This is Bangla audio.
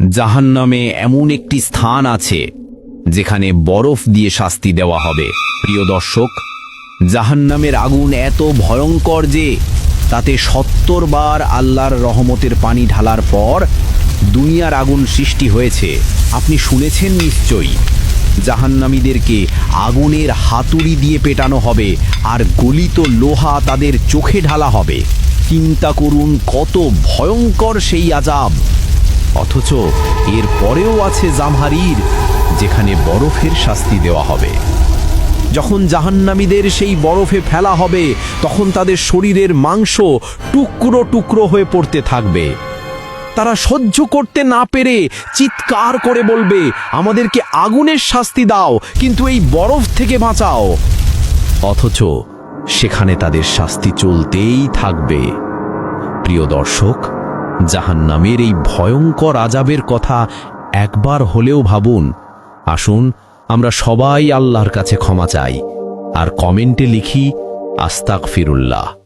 জাহান্নামে এমন একটি স্থান আছে যেখানে বরফ দিয়ে শাস্তি দেওয়া হবে। প্রিয় দর্শক, জাহান্নামের আগুন এত ভয়ঙ্কর যে তাতে ৭০ বার আল্লাহর রহমতের পানি ঢালার পর দুনিয়ার আগুন সৃষ্টি হয়েছে। আপনি শুনেছেন নিশ্চয়ই, জাহান্নামীদেরকে আগুনের হাতুড়ি দিয়ে পেটানো হবে আর গলিত লোহা তাদের চোখে ঢালা হবে। চিন্তা করুন কত ভয়ঙ্কর সেই আযাব। অথচ এর পরেও আছে জামহারির, যেখানে বরফের শাস্তি দেওয়া হবে। যখন জাহান্নামীদের সেই বরফে ফেলা হবে তখন তাদের শরীরের মাংস টুকরো টুকরো হয়ে পড়তে থাকবে। তারা সহ্য করতে না পেরে চিৎকার করে বলবে, আমাদেরকে আগুনের শাস্তি দাও, কিন্তু এই বরফ থেকে বাঁচাও। অথচ সেখানে তাদের শাস্তি চলতেই থাকবে। প্রিয় দর্শক, জাহান্নামের এই ভয়ঙ্কর আযাবের কথা একবার হলেও ভাবুন। আসুন আমরা সবাই আল্লাহর কাছে ক্ষমা চাই আর কমেন্টে লিখি আস্তাগফিরুল্লাহ।